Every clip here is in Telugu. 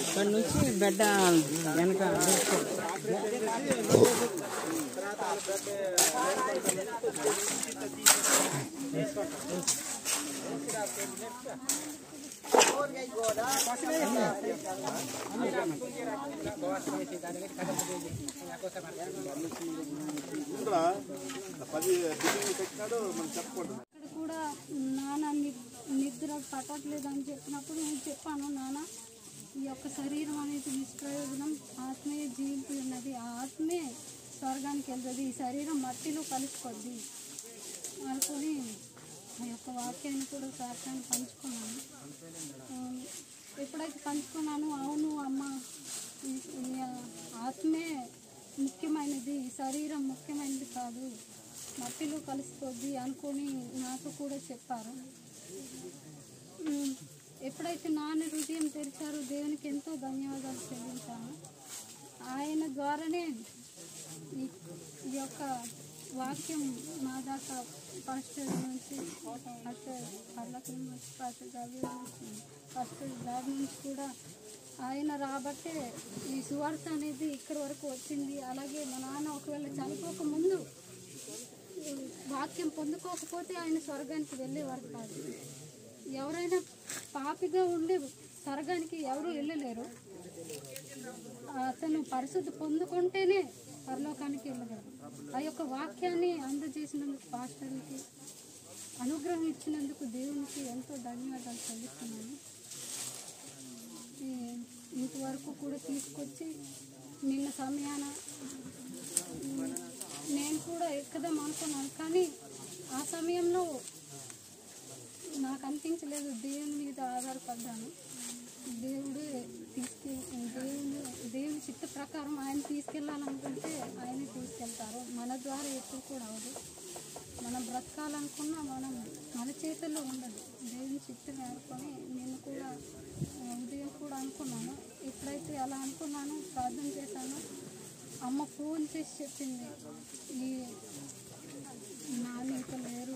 ఇక్కడ నుంచి బెడ్డ వెనక కూడా నాన్న నిద్ర పట్టట్లేదు అని చెప్పినప్పుడు నేను చెప్పాను, నాన్న ఈ యొక్క శరీరం అనేది నిష్ప్రయోజనం, ఆత్మీయ జీవితం ఉన్నది, ఆ ఆత్మే స్వర్గానికి వెళ్తుంది, ఈ శరీరం మట్టిలో కలిసిపోద్ది అనుకొని ఆ యొక్క వాక్యాన్ని కూడా సాక్ష్యాన్ని పంచుకున్నాను. ఎప్పుడైతే పంచుకున్నాను, అవును అమ్మ ఈ ఆత్మే ముఖ్యమైనది, ఈ శరీరం ముఖ్యమైనది కాదు, మట్టిలో కలిసిపోద్ది అనుకొని నాకు కూడా చెప్పారు. ఎప్పుడైతే నాన్న హృదయం తెరిచారో దేవునికి ఎంతో ధన్యవాదాలు చెల్లించాను. ఆయన ద్వారానే ఈ యొక్క వాక్యం మా దాకా పాస్టర్ నుంచి పాస్టర్ గారి నుంచి కూడా ఆయన రాబట్టే ఈ సువార్త అనేది ఇక్కడి వరకు వచ్చింది. అలాగే మా నాన్న ఒకవేళ చనిపోక ముందు వాక్యం పొందుకోకపోతే ఆయన స్వర్గానికి వెళ్ళేవారు కాదు. ఎవరైనా పాపిగా ఉండి స్వర్గానికి ఎవరు వెళ్ళలేరు. అతను పరిశుద్ధి పొందుకుంటేనే పరలోకానికి వెళ్ళగలరు. ఆ యొక్క వాక్యాన్ని అందజేసినందుకు పాస్టర్కి అనుగ్రహం ఇచ్చినందుకు దేవునికి ఎంతో ధన్యవాదాలు చెల్లిస్తున్నాను. ఇంతవరకు కూడా తీసుకొచ్చి నిన్న సమయాన నేను కూడా ఎక్కదాం అనుకున్నాను, కానీ ఆ సమయంలో నాకు అనిపించలేదు. దేవుని మీద ఆధారపడ్డాను. దేవుని చిత్త ప్రకారం ఆయన తీసుకెళ్ళాలనుకుంటే ఆయనే తీసుకెళ్తారు. మన ద్వారా ఎప్పుడు కూడా అవ్వదు. మనం బ్రతకాలనుకున్నా మన చేతుల్లో ఉండదు. దేవుని చిత్తం అనుకొని నేను కూడా ఉదయం కూడా అనుకున్నాను. ఎప్పుడైతే అలా అనుకున్నాను, ప్రార్థన చేశాను, అమ్మ ఫోన్ చేసి చెప్పింది, ఈ నాన్న ఇక లేరు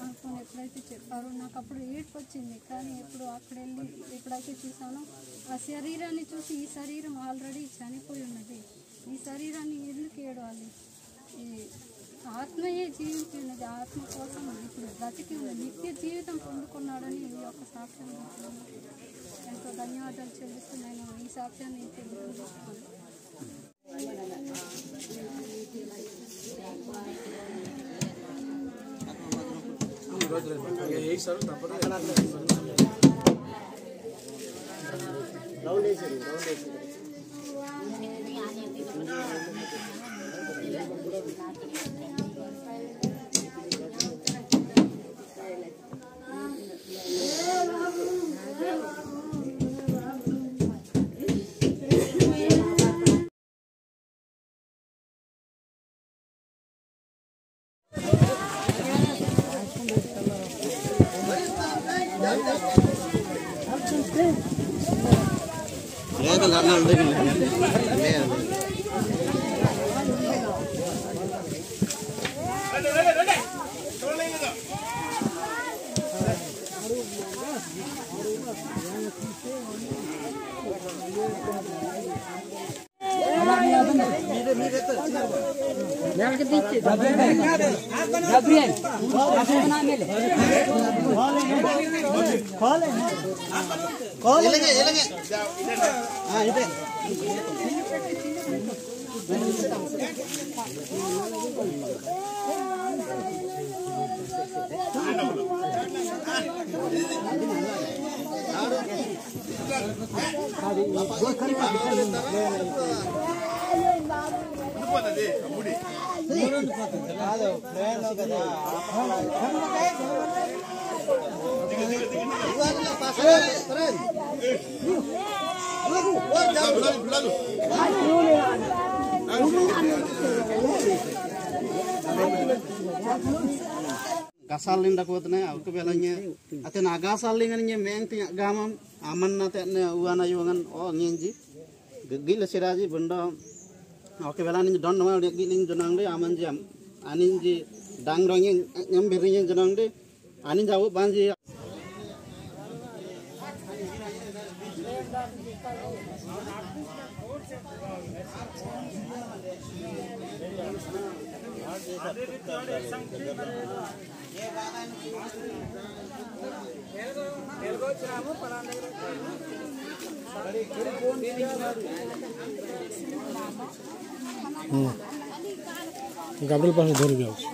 అనుకుని ఎప్పుడైతే చెప్పారో నాకు అప్పుడు ఏడుపు వచ్చింది. కానీ ఎప్పుడు అక్కడ వెళ్ళి ఎప్పుడైతే చూసానో ఆ శరీరాన్ని చూసి, ఈ శరీరం ఆల్రెడీ చనిపోయి ఉన్నది, ఈ శరీరాన్ని ఎందుకు ఏడవాలి, ఈ ఆత్మయే జీవించి ఉన్నది, ఆత్మ కోసం ఇప్పుడు బ్రతికి ఉన్నది, నిత్య జీవితం పొందుకున్నాడని ఈ యొక్క సాక్ష్యం ఎంతో ధన్యవాదాలు చెల్లిస్తూ నేను ఈ సాక్ష్యాన్ని తెలియజేస్తున్నాను. Gasal linda kuatnya, aku belanya. Ate nagasal lingannya meng tiak gamam, aman nate ne uana yuangan oh ngenji. Gila siraji benda. Aku belanya don nama dia giling jenang deh aman jam. Anin ji dang dongnya nyambirnya jenang deh. Anin jauh banji. Gabriel pas ধরে যাচ্ছে